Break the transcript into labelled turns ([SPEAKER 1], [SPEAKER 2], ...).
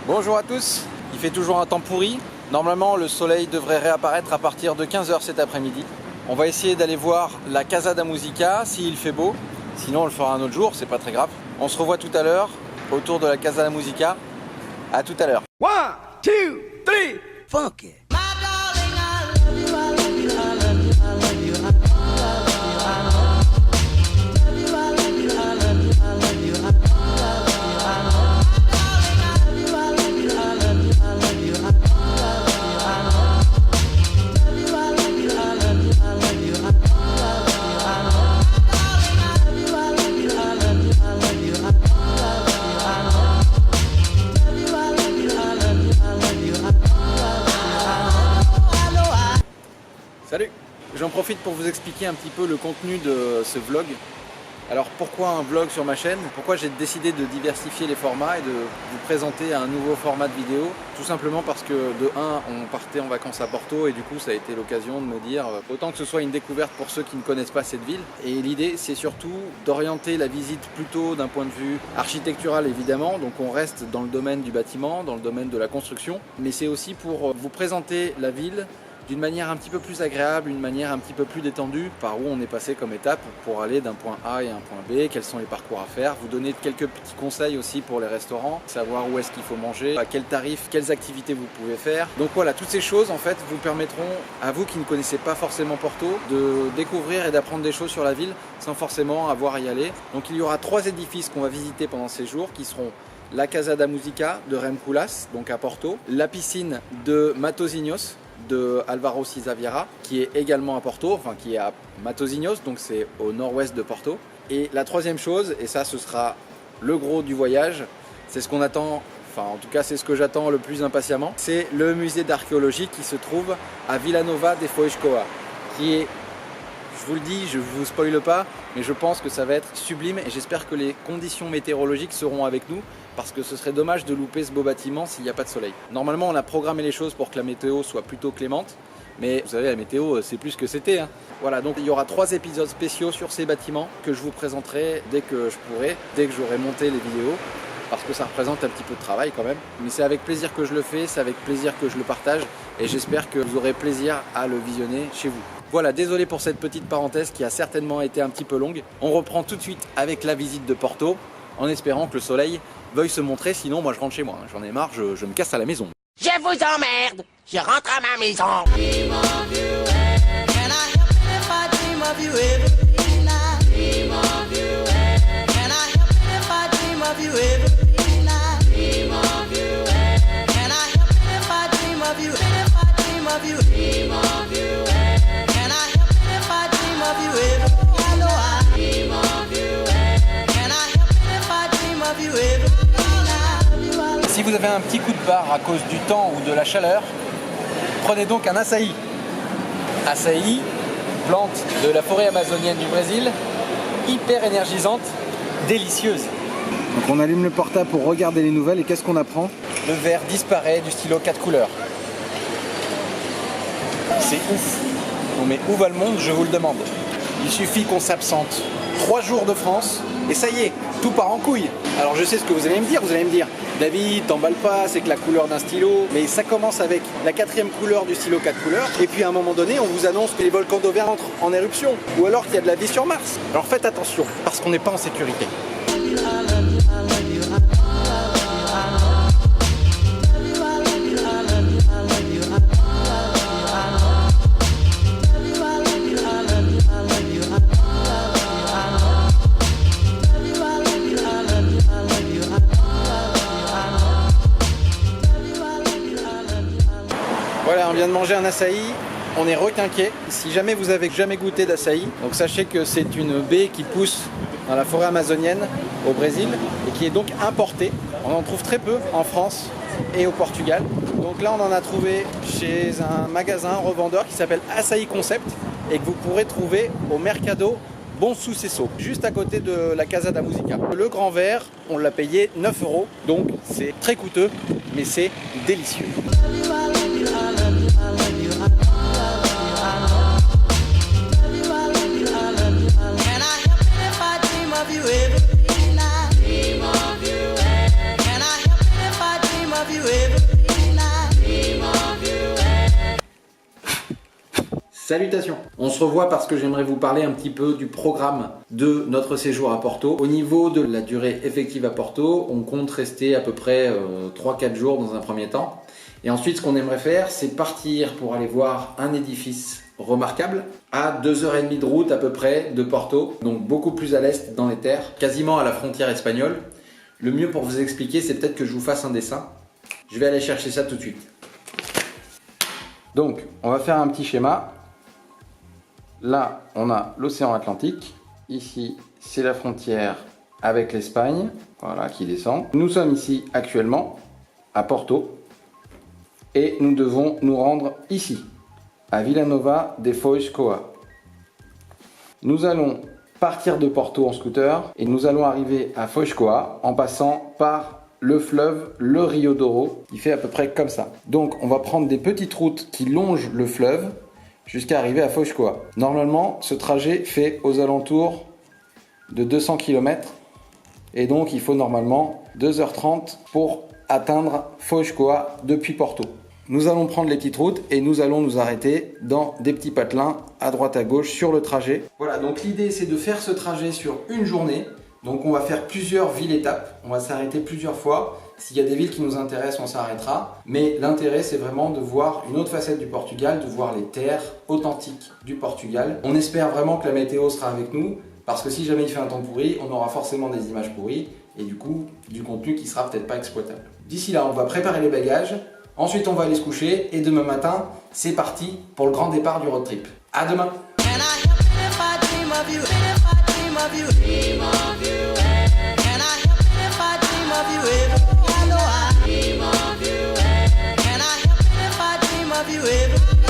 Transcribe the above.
[SPEAKER 1] Bonjour à tous, il fait toujours un temps pourri. Normalement le soleil devrait réapparaître à partir de 15 h cet après-midi. On va essayer d'aller voir la Casa da Musica s'il fait beau. Sinon on le fera un autre jour, c'est pas très grave. On se revoit tout à l'heure autour de la Casa da Musica. À tout à l'heure.
[SPEAKER 2] 1, 2, 3, funky.
[SPEAKER 1] Salut! J'en profite pour vous expliquer un petit peu le contenu de ce vlog. Alors pourquoi un vlog sur ma chaîne? Pourquoi j'ai décidé de diversifier les formats et de vous présenter un nouveau format de vidéo? Tout simplement parce que de 1, on partait en vacances à Porto et du coup ça a été l'occasion de me dire autant que ce soit une découverte pour ceux qui ne connaissent pas cette ville. Et l'idée c'est surtout d'orienter la visite plutôt d'un point de vue architectural évidemment, donc on reste dans le domaine du bâtiment, dans le domaine de la construction, mais c'est aussi pour vous présenter la ville d'une manière un petit peu plus agréable, une manière un petit peu plus détendue, par où on est passé comme étape pour aller d'un point A et un point B, quels sont les parcours à faire, vous donner quelques petits conseils aussi pour les restaurants, savoir où est-ce qu'il faut manger, à quel tarif, quelles activités vous pouvez faire. Donc voilà, toutes ces choses en fait vous permettront à vous qui ne connaissez pas forcément Porto de découvrir et d'apprendre des choses sur la ville sans forcément avoir à y aller. Donc il y aura 3 édifices qu'on va visiter pendant ces jours qui seront la Casa da Musica de Rem Koolhaas, donc à Porto, la piscine de Matosinhos, de Álvaro Siza Vieira, qui est également à Porto, enfin qui est à Matosinhos, donc c'est au nord-ouest de Porto. Et la 3e chose, et ça ce sera le gros du voyage, c'est ce qu'on attend, enfin en tout cas c'est ce que j'attends le plus impatiemment, c'est le musée d'archéologie qui se trouve à Vila Nova de Foz-Coa, qui est, je vous le dis, je ne vous spoile pas, mais je pense que ça va être sublime et j'espère que les conditions météorologiques seront avec nous parce que ce serait dommage de louper ce beau bâtiment s'il n'y a pas de soleil. Normalement, on a programmé les choses pour que la météo soit plutôt clémente, mais vous savez, la météo, c'est plus que c'était. Voilà, donc il y aura 3 épisodes spéciaux sur ces bâtiments que je vous présenterai dès que je pourrai, dès que j'aurai monté les vidéos, parce que ça représente un petit peu de travail quand même. Mais c'est avec plaisir que je le fais, c'est avec plaisir que je le partage, et j'espère que vous aurez plaisir à le visionner chez vous. Voilà, désolé pour cette petite parenthèse qui a certainement été un petit peu longue. On reprend tout de suite avec la visite de Porto, en espérant que le soleil veuille se montrer, sinon moi je rentre chez moi. J'en ai marre, je me casse à la maison.
[SPEAKER 3] Je vous emmerde, je rentre à ma maison.
[SPEAKER 1] Si vous avez un petit coup de barre à cause du temps ou de la chaleur, prenez donc un açaï. Açaï, plante de la forêt amazonienne du Brésil, hyper énergisante, délicieuse. Donc on allume le portable pour regarder les nouvelles et qu'est-ce qu'on apprend? Le vert disparaît du stylo 4 couleurs. C'est ouf. Non mais où va le monde, je vous le demande. Il suffit qu'on s'absente 3 jours de France et ça y est, tout part en couille. Alors je sais ce que vous allez me dire, David, t'emballe pas, c'est que la couleur d'un stylo, mais ça commence avec la 4e couleur du stylo 4 couleurs, et puis à un moment donné, on vous annonce que les volcans d'Auvergne entrent en éruption, ou alors qu'il y a de la vie sur Mars. Alors faites attention, parce qu'on n'est pas en sécurité. Voilà, on vient de manger un açaï, on est requinqué. Si jamais vous avez jamais goûté d'açaï, donc sachez que c'est une baie qui pousse dans la forêt amazonienne au Brésil et qui est donc importée. On en trouve très peu en France et au Portugal. Donc là on en a trouvé chez un magasin revendeur qui s'appelle Açaï Concept et que vous pourrez trouver au Mercado Bon Sucesso, juste à côté de la Casa da Musica. Le grand verre, on l'a payé 9 €, donc c'est très coûteux, mais c'est délicieux. Salutations. On se revoit parce que j'aimerais vous parler un petit peu du programme de notre séjour à Porto. Au niveau de la durée effective à Porto, on compte rester à peu près 3-4 jours dans un premier temps. Et ensuite, ce qu'on aimerait faire, c'est partir pour aller voir un édifice remarquable à 2h30 de route à peu près de Porto, donc beaucoup plus à l'est dans les terres, quasiment à la frontière espagnole. Le mieux pour vous expliquer, c'est peut-être que je vous fasse un dessin. Je vais aller chercher ça tout de suite. Donc, on va faire un petit schéma. Là, on a l'océan Atlantique. Ici, c'est la frontière avec l'Espagne, voilà, qui descend. Nous sommes ici actuellement à Porto et nous devons nous rendre ici, à Vilanova de Foix. Nous allons partir de Porto en scooter et nous allons arriver à Foix en passant par le fleuve, le Rio Douro, qui fait à peu près comme ça. Donc, on va prendre des petites routes qui longent le fleuve jusqu'à arriver à Foix. Normalement, ce trajet fait aux alentours de 200 km et donc il faut normalement 2h30 pour atteindre Foix depuis Porto. Nous allons prendre les petites routes et nous allons nous arrêter dans des petits patelins à droite à gauche sur le trajet. Voilà, donc l'idée c'est de faire ce trajet sur une journée. Donc on va faire plusieurs villes-étapes, on va s'arrêter plusieurs fois. S'il y a des villes qui nous intéressent, on s'arrêtera. Mais l'intérêt, c'est vraiment de voir une autre facette du Portugal, de voir les terres authentiques du Portugal. On espère vraiment que la météo sera avec nous, parce que si jamais il fait un temps pourri, on aura forcément des images pourries, et du coup, du contenu qui sera peut-être pas exploitable. D'ici là, on va préparer les bagages, ensuite on va aller se coucher, et demain matin, c'est parti pour le grand départ du road trip. À demain! Of you ever